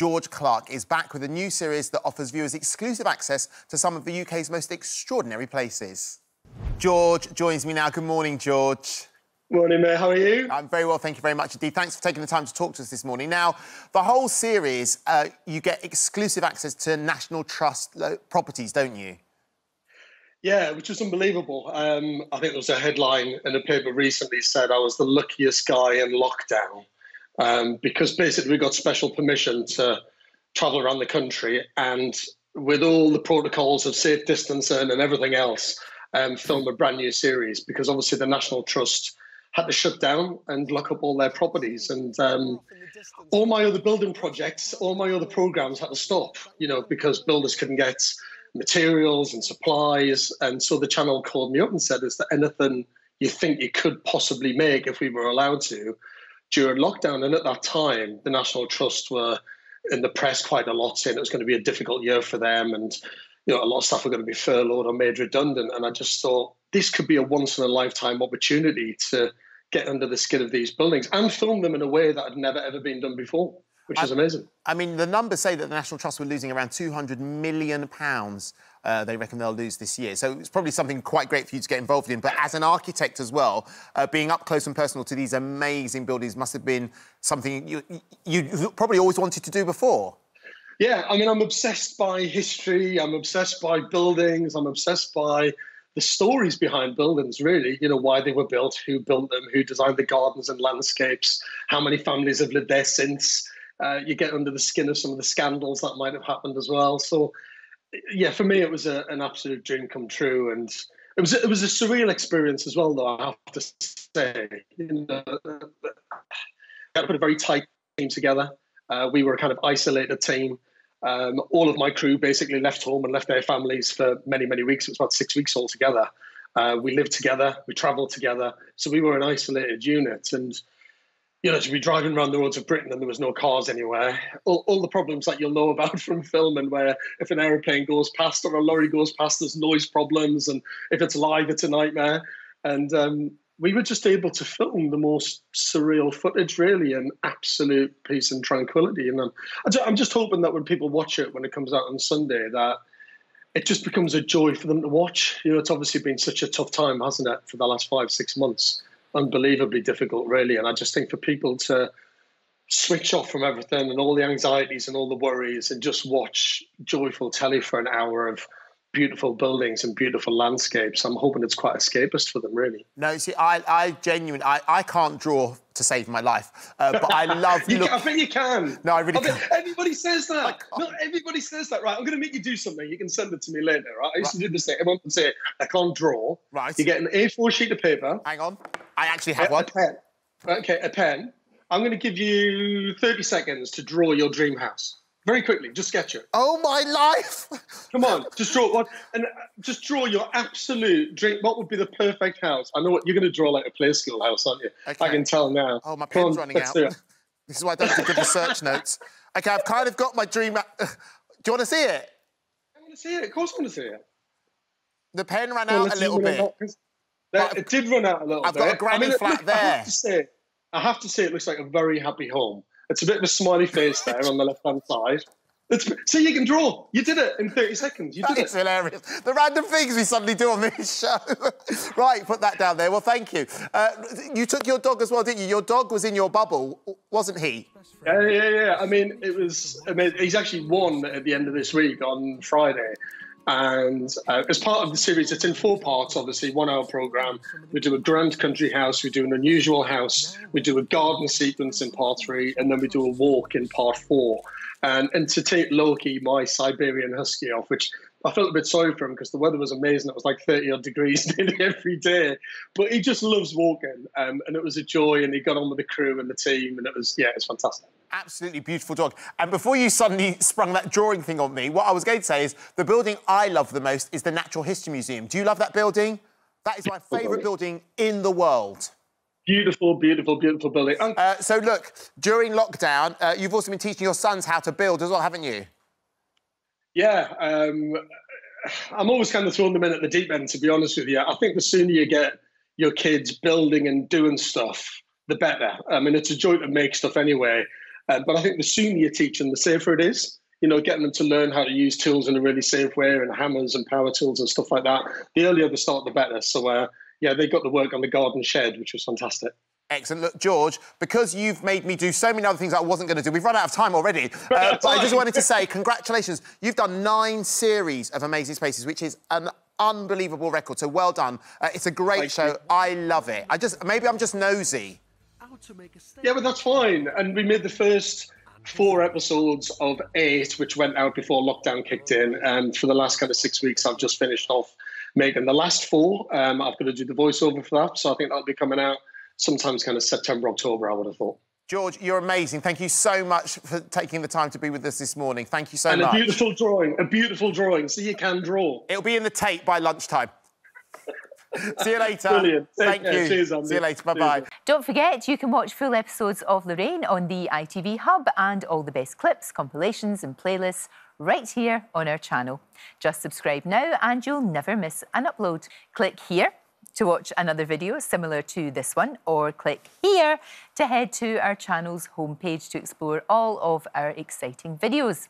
George Clarke is back with a new series that offers viewers exclusive access to some of the UK's most extraordinary places. George joins me now. Good morning, George. Morning, mate. How are you? I'm very well, thank you very much indeed. Thanks for taking the time to talk to us this morning. Now, the whole series, you get exclusive access to National Trust properties, don't you? Yeah, which was unbelievable. I think there was a headline in a paper recently said I was the luckiest guy in lockdown because basically we got special permission to travel around the country and with all the protocols of safe distancing and everything else, film a brand new series because obviously the National Trust had to shut down and lock up all their properties. And all my other building projects, all my other programs had to stop, you know, because builders couldn't get materials and supplies. And so the channel called me up and said, is there anything you think you could possibly make if we were allowed to during lockdown? And at that time, the National Trust were in the press quite a lot saying it was going to be a difficult year for them. And, you know, a lot of staff were going to be furloughed or made redundant. And I just thought this could be a once in a lifetime opportunity to get under the skin of these buildings and film them in a way that had never, ever been done before, which is amazing. I mean, the numbers say that the National Trust were losing around £200 million, they reckon they'll lose this year. So it's probably something quite great for you to get involved in. But as an architect as well, being up close and personal to these amazing buildings must have been something you probably always wanted to do before. Yeah, I mean, I'm obsessed by history. I'm obsessed by buildings. I'm obsessed by the stories behind buildings, really, you know, why they were built, who built them, who designed the gardens and landscapes, how many families have lived there since. You get under the skin of some of the scandals that might have happened as well. So, yeah, for me, it was an absolute dream come true. And it was a surreal experience as well, though, I have to say. You know, I put a very tight team together. We were a kind of isolated team. All of my crew basically left home and left their families for many, many weeks. It was about 6 weeks altogether. We lived together, we travelled together. So we were an isolated unit. And, you know, to be driving around the roads of Britain and there was no cars anywhere, all the problems that you'll know about from filming where if an aeroplane goes past or a lorry goes past, there's noise problems. And if it's live, it's a nightmare. And we were just able to film the most surreal footage, really, in absolute peace and tranquility. And I'm just hoping that when people watch it, when it comes out on Sunday, that it just becomes a joy for them to watch. You know, it's obviously been such a tough time, hasn't it, for the last 5-6 months? Unbelievably difficult, really. And I just think for people to switch off from everything and all the anxieties and all the worries and just watch joyful telly for an hour of beautiful buildings and beautiful landscapes. I'm hoping it's quite escapist for them, really. No, see, I genuinely, I can't draw to save my life, but I love... I think you can. No, I really can't. Everybody says that. No, everybody says that. Right, I'm going to make you do something. You can send it to me later, right? I used to do this thing. Everyone would say, I can't draw. Right. You get an A4 sheet of paper. Hang on. I actually have one. A pen. Okay, a pen. I'm going to give you 30 seconds to draw your dream house. Very quickly, just sketch it. Oh, my life! Come on, just draw one. And just draw your absolute dream. What would be the perfect house? I know what you're going to draw, like a play school house, aren't you? Okay. I can tell now. Oh, my pen's running out. This is why I don't have to give research notes. OK, I've kind of got my dream. Do you want to see it? I want to see it. Of course I want to see it. The pen ran out a little bit. It did run out a little bit. I've got a granny flat there. I have to say it looks like a very happy home. It's a bit of a smiley face there on the left-hand side. So you can draw. You did it in 30 seconds. You did it. It's hilarious. The random things we suddenly do on this show. Right, put that down there. Well, thank you. You took your dog as well, didn't you? Your dog was in your bubble, wasn't he? Yeah. I mean, he's actually won at the end of this week on Friday. And as part of the series, it's in 4 parts, obviously, 1 hour programme. We do a grand country house, we do an unusual house, we do a garden sequence in part 3, and then we do a walk in part 4. And to take Loki, my Siberian husky, off, which I felt a bit sorry for him because the weather was amazing. It was like 30-odd degrees nearly every day. But he just loves walking, and it was a joy, and he got on with the crew and the team, and it's fantastic. Absolutely beautiful dog. And before you suddenly sprung that drawing thing on me, what I was going to say is the building I love the most is the Natural History Museum. Do you love that building? That is my favourite building in the world. Beautiful, beautiful, beautiful building. So, look, during lockdown, you've also been teaching your sons how to build as well, haven't you? Yeah. I'm always kind of throwing them in at the deep end, to be honest with you. I think the sooner you get your kids building and doing stuff, the better. I mean, it's a joy to make stuff anyway. But I think the sooner you teach them, the safer it is. You know, getting them to learn how to use tools in a really safe way, and hammers and power tools and stuff like that. The earlier they start, the better. So, yeah, they got to work on the garden shed, which was fantastic. Excellent. Look, George, because you've made me do so many other things I wasn't going to do, we've run out of time already. But I just wanted to say congratulations. You've done 9 series of Amazing Spaces, which is an unbelievable record. So well done. It's a great show. I love it. Maybe I'm just nosy. Yeah, but that's fine. And we made the first 4 episodes of 8, which went out before lockdown kicked in. And for the last kind of 6 weeks, I've just finished off making the last 4. I've got to do the voiceover for that. So I think that'll be coming out sometimes kind of September, October, I would have thought. George, you're amazing. Thank you so much for taking the time to be with us this morning. Thank you so much. And a beautiful drawing, so you can draw. It'll be in the tape by lunchtime. See you later. Brilliant. Thank you. Cheers, Andy. See you later. Bye-bye. Don't forget, you can watch full episodes of Lorraine on the ITV Hub and all the best clips, compilations and playlists right here on our channel. Just subscribe now and you'll never miss an upload. Click here to watch another video similar to this one, or click here to head to our channel's homepage to explore all of our exciting videos.